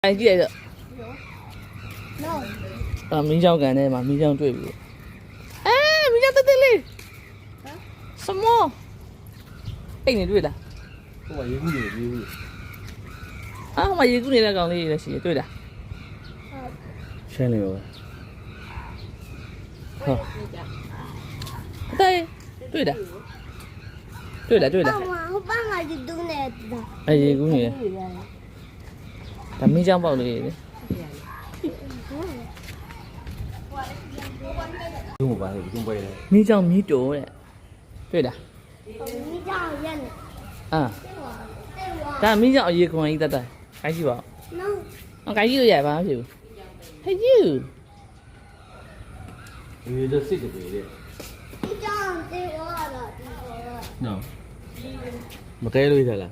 哎，记得。啊，米酱干的嘛，米酱对不？哎，米酱在这里。什么？哎，你对的。我也不对。啊，我一个人来讲的是对的。全了。好。对，对的。对的，对的。我爸妈就都来的。哎，一个人。咱米酱包的。中午吧，中午的。米酱米酒的，对的。米酱也呢。啊。咱米酱也可以的的，还是吧？我该有也吧，就。还有。这谁的背的？米酱对我了，喏。没改了一下了。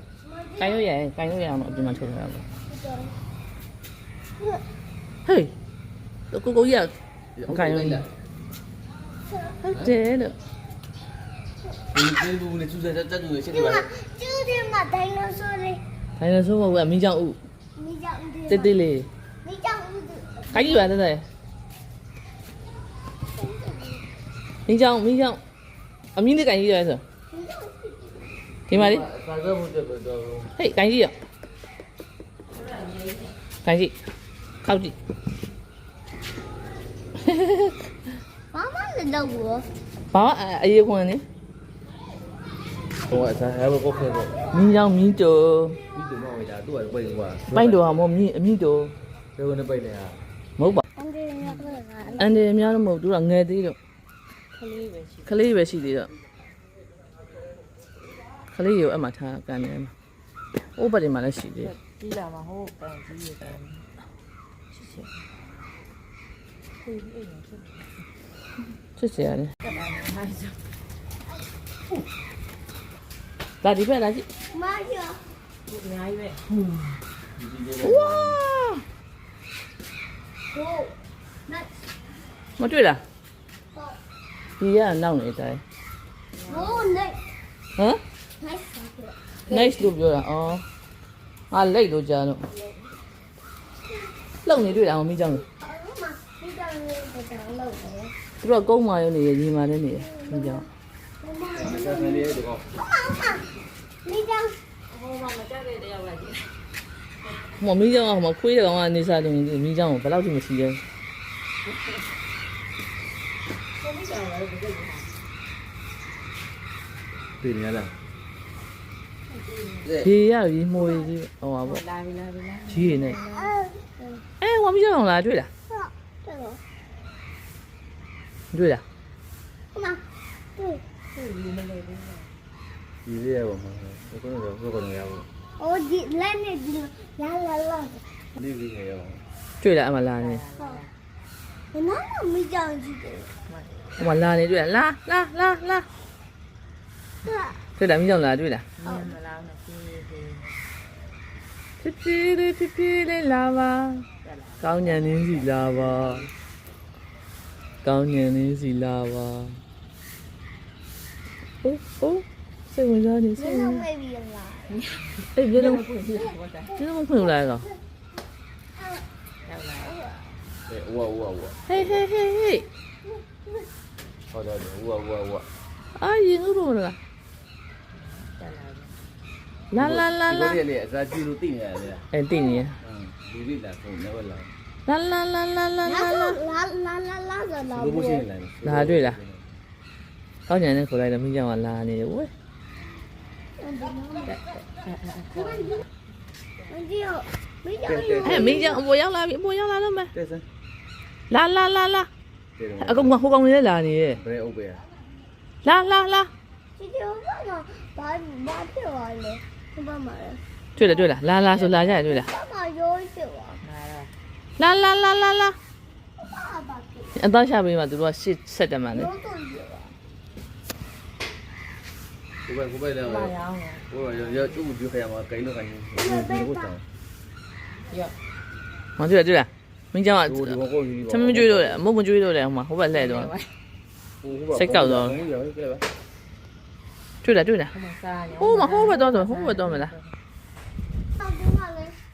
该有也嘛，对嘛，抽出来了。嘿，这狗狗也，我看有点。对的。你不能出在这种现在。就是嘛，大人说的。大人说我米酱屋。米酱屋。对嘞。米酱屋的。该有啊，对对。米酱，啊，米的该有还是？听嘛的。嘿，该有。该有，靠近。妈妈在那屋。爸爸哎，也可能。我才还会过开过。米酱米酒。米酒嘛，我家都是背过。背多啊，冇米酒。这个能背的呀？冇吧？安迪များတော့မဟုတ်ဘူးတော့ငယ်သေးတော့ကလေးပဲရှိသေးတော့ကလေးရောအမှထားကန်နေမှာအိုးပတ်တွေမှာလည်းရှိသေးတယ်ကြီးလာမှာဟိုပန်ကြီးရတယ်ချစ်စရာလေလာဒီဘက်လာကြည့် 妈呀！哇哦，那မတွေ့လားဒီကနောက်နေတိုင်း 哦那ဟမ် nice လို့ပြောတာဩငါလိတ်လို့ကြားတော့လုံနေတွေ့တာမမီးကြောင်းလို့ 妈，你讲你不讲了的。 သူတို့ကုန်းမာရုံနေရညီမာနဲ့နေရမီးကြောင်း 这分的这个。你讲。 ဟိုမီးကြောင်းကဟိုခွေးတဲ့ကောင်ကနေစားတယ်မီးကြောင်းကိုဘယ်လောက်ထိမရှိရဲ对面了。ဒီရပြီမှုရကြီးဟိုပါပေါ့လာပြီကြီးရနေအဲဟိုမီးကြောင်းလာတွေ့လား 这个。 တွေ့လား 妈，对。你这个嘛，我可能要。我的来那地来来了。你这个要。 တွေ့လားအမလာနေ 我哪有没讲去的？ ဟိုမလာနေတွေ့လားလာတွေ့လားမီးကြောင်းလာတွေ့လားဖြည်းဖြည်းလေးလာပါကောင်းညံနေစီလာပါကောင်းညံနေစီလာပါအိုးစိတ်ဝင်စားနေစိတ်ဝင် 没别了。 အေးပြေလုံးဖွင့်လာတော့ 我。ဟေး好的，我。အာရင်ဦးတော့လားလာ 这里咱记录定下来的。 အဲ့တင်နေ 你为啥说那个了？လာ都不行了。 လာတွေ့လားကောင်းညံနဲ့ခေါ်လိုက်တော့မိကြောင်ကလာနေတယ်ဝဲ 没有，没讲有。 အဲ့မိကြောင်အပေါ်ရောက်လာပြီအပေါ်ရောက်လာတော့မယ် 对噻。 လာအကောင်ကဟိုကောင်လေးလာနေရဲ့ 不是欧贝啊。လာ 今天我爸妈把票完了，我爸妈了。 တွေ့လားလာဆိုလာကြရတွေ့လား 爸妈有票啊。လာ 爸爸票。 အသားရှာပေးမှသူတို့ကရှစ်ဆက်တယ်မှန်လေ 有多票啊？我的。我要就还嘛，给了还行。我找。 မတွေ့လားမိကြောင်ကသမမကျွေးလို့လေမုတ်မကျွေးလို့လေဟိုမှာဟိုဘက်လှည့်တော့စိတ်ကောက်တော့တွေ့လားဟိုမှာဟိုဘက်တော့ဆိုဟိုဘက်တော့မလား 打电话嘞。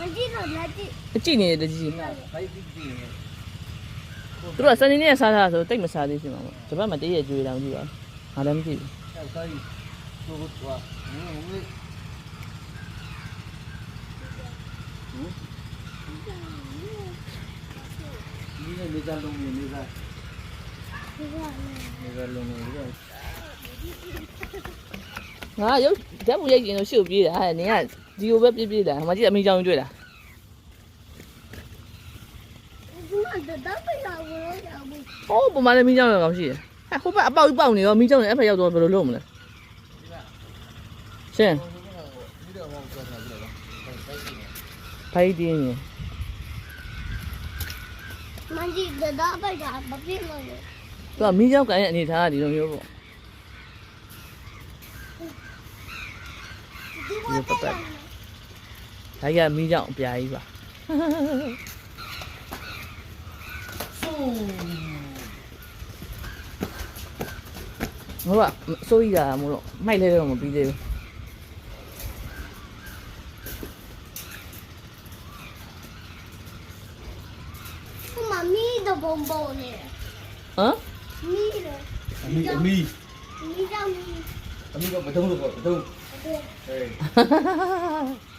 မကြည့်တော့လက်ကြည့် အကြည့်နေတယ်တကြီး ဘိုက်ပြီးကြည့်နေ သူတို့ကစနေနေ့စားတာဆိုတိတ်မစားသေးရှင်ပါပေါ့တပတ်မှတည့်ရကျွေးတောင်ကြည့်ပါငါလည်းမကြည့်ဘူး အဲ့ဒါကြီးကိုကွာငုံငုံလေးဒီနေကြလုံးနေကြ ဒီကလည်း နေကြလုံးနေကြ ငါရုပ်ဓာတ်ပုံရိုက်ရင်တော့ရှုပ်ပြေးတာနင်ကဒီကိုပဲပြေးတာဟိုမှာကြည့်အမေချောင်းကျွေးတာ ဒီမှာတော့ပြရဘူးလို့ရဘူး ဟိုးပုံမှန်လည်းမီးချောင်းရောကောင်းရှိတယ်ဟိုဘက်အပေါက်ကြီးပေါက်နေရောမီးချောင်းနဲ့အဲ့ဖက်ရောက်တော့ဘယ်လိုလုပ်မလဲရှင် ဒီတော့ဟောကြောက်တာကြည့်လား ဖိုက်တင်းရင် မကြည့်တော့ပြရမပြည့်လို့ သူကမီးချောင်းကန်ရဲ့အနေထားကဒီလိုမျိုးပေါ့ ဒီမှာတက်တယ် ဒါကြီးကမီးချောင်းအပြာကြီးပါဟိုကအစိုးရတာမို့လို့မိုက်လဲတော့မပြီးသေးဘူး ဟိုမှာမီးတော့ဘုံဘုံနေ ဟမ် မီးတော့ အမီအမီ မီးတော့မီး အမီကဘဒုံလို့ပေါ့ဘဒုံဟေး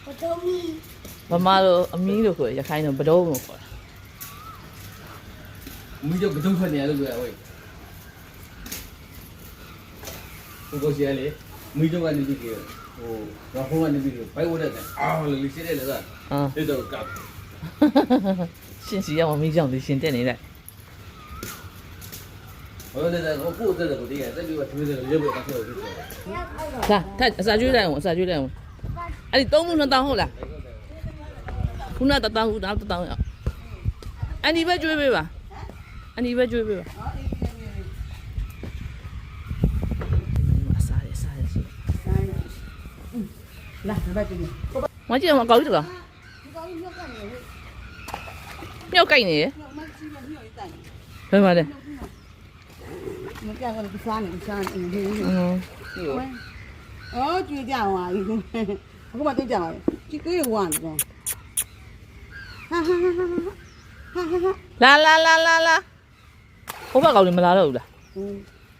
ဘတော်မီ ဗမာလိုအမီးလို့ခေါ်ရခိုင်တော့ဘဒုံလို့ခေါ်တာ အမီကဘဒုံထွက်နေရလို့ပြောရဝေးဘုကိုစီရလေအမီတော့ကနေပြီးဟိုတော့ဟိုကနေပြီးဘိုက်ဝတ်တဲ့အာလေရှိတယ်လေက ဟမ် ဒီတော့ကပ် ရှင်စီရောက်မီးချောင်းလေးရှင်တက်နေလိုက် ဟိုလည်းတော့ကိုယ်တက်တယ်ကိုတည်းကတက်ပြီးတော့ထွေးတယ်ရုပ်ပဲပတ်လို့ဖြစ်တယ် လာထက်အစာကျွေးလိုက်အောင်အစာကျွေးလိုက်အောင်အဲ့ဒီ3မှု2000ဟုတ်လားခုန1000ခုနောက်1000ရအန်ဒီပဲကျွေးပေးပါအန်ဒီပဲကျွေးပေးပါအစာရရှိ လာဒါပဲကြည့် မကြည့်အောင်အကောက်ကြီးတကော ဒီကောင်ကြီးရောက်ကနေလေ မြောက်ကြိုက်နေရ မကြည့်မညှို့တိုင် ဘယ်မှာလဲ မကြောက်ဘူးစားနေစားနေဟင်းဟင်း အော်ကြွေးကြအောင်ပါအခုမှသိကြပါကြည့်တွေ့ဝမ်းတော့ဟာဟာဟာဟာဟာ လာဟိုဘက်ကောင်လေးမလာတော့ဘူးလား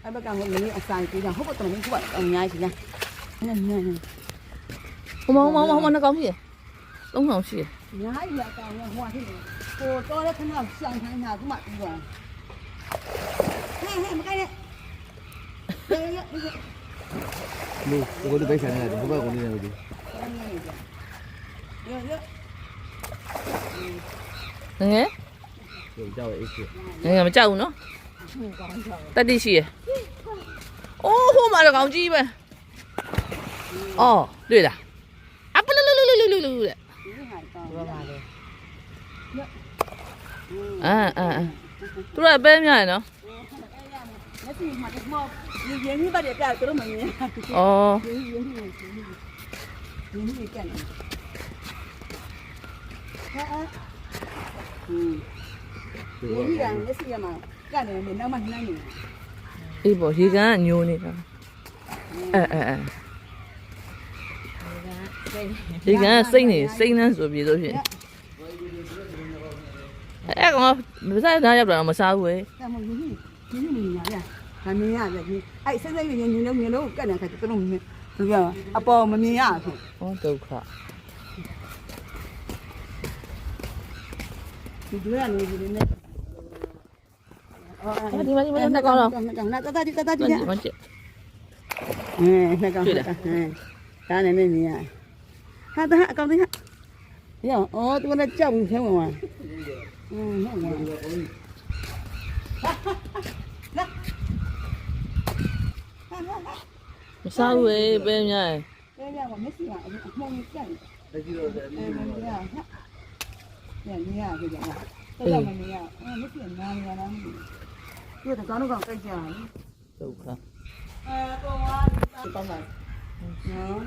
အဲ့ဘက်ကလည်းမင်းအဆိုင်ပြေးကြဟုတ်ပါတော့မင်းကအများကြီးလားနည်းနည်း ဟိုမနှကောင်ရှိရ3000ရှိရ အများကြီးအကောင်ကဟိုဖြစ်နေဟိုတော့လည်းခဏရှောင်းထိုင်းတာခုမှပြီးသွားဟဲ့မကိုင်းနဲ့ လို့ကိုယ်တို့ဘိုက်ဆန်နေတယ်ဘုဘကိုနေတယ်ဒီ ငယ် ကိုကြောက်ရဲ့အေးစစ် ငယ်မကြောက်ဘူးနော်တက်တိရှိရအိုးဟိုမှာတော့ကောင်ကြီးပဲအော်တွေ့လားအပလူတဲ့ ဘာပါလဲ အာ လက်သူကပဲများရနော် ရှိမှတော့မရင်းကြီးပါတယ်ပြတော့မမြင် ဩ ရင်းကြီးကန်ဟာရင်းကြီးကလက်ရှိမှာကန်နေတယ်နောက်မှနှိုင်းနေ အေးပေါ့ရေကန်ကညိုနေတာရေကန်ကစိတ်နှမ်းဆိုပြီးဆိုဖြစ်အဲ့ကောင်မစားသားရောက်တာမစားဘူး ကမရင်းကြီးမြင်ရဗျာဒါမြင်ရဗျာအဲ့စိတ်စိတ်မြင်လုံးကတ်နေခါကျတော့မြင်သူကအပေါ်မမြင်ရဘူး ဟောဒုက္ခ ဒီတို့ကနေဒီနဲ့အော် ဒီမှာနှစ်ကောင်တော့ နာတတဒီ မကြည့် နှစ်ကောင်ဒါနဲ့မြင်ရဟာဒါအကောင်တင်းရောအော်သူကလည်းကြောက်ပြီးခဲဝင်သွားဟုတ်ကဲ့ မစားဘူးပဲများ အဲရမှာမက်ဆီကအမှုံကြက် တကြီးတော့တယ် အဲမင်းရဟာညနေရကြတာတော်မနေရမက်ဆီနားနေရလားမသိဘူးဒီကတော့ကြိုက်ကြတယ် ဒုက္ခ ကောင်းပါကောင်းပါနော်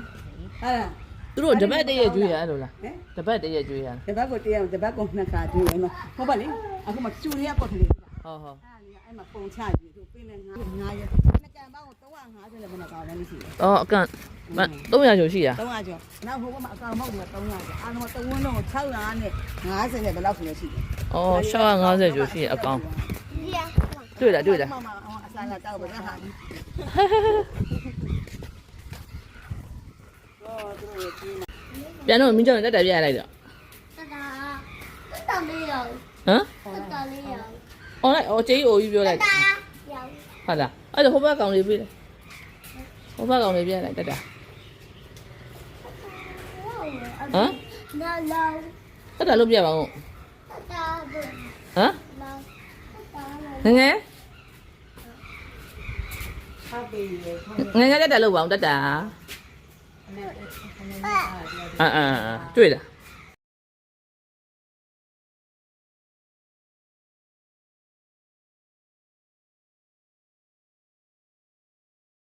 အဲ့ဒါ သူတို့တပတ်တည့်ရကျွေးရအဲ့လိုလား ဟမ် တပတ်တည့်ရကျွေးရ တပတ်ကိုတရားတပတ်ကိုနှစ်ခါတွေ့ရမှာဟုတ်ပါလေအခုမှကျူရရပေါ့ကလေး ဟော အဲ့မှာပုံချကြည့်သူပင်းနဲ့ငါရနှစ်ကန်ပ မောင်350နဲ့ဘယ်နှကောင်လဲရှိတယ် အော်အကန့်300ကျော်ရှိရ 300ကျော်နောက်ဟိုဘက်မှာအကောင်မောက်တွေက300ကျော်အားလုံးတဝန်းလုံး600နဲ့50နဲ့ဘယ်လောက်ဆိုလဲရှိတယ် အော်650ကျော်ရှိရအကောင် ဒီရ တွေ့လားတွေ့လား မမအစားလာတောက်ပါကဟာဒီတော့သူတို့ကြီး ပြန်တော့မင်းကြောင့်တက်ပြရလိုက်တော့ တတာလေးရော ဟမ် တတာလေးရော အော်လိုက်အော်ကျေးအိုကြီးပြောလိုက် ရော ဟုတ်လားအဲ့ဒါဟိုဘက်ကောင်လေးပြေးတယ်ဟိုဘက်ကောင်လေးပြေးလိုက်တက်တာဟမ် နာလော တက်တာလို့ပြပါဦး တတာဘ ဟမ် လောတတာ ငငယ် ဟာပေးရခ ငငယ်တက်တာလို့ပါအောင်တက်တာအာတွေ့လား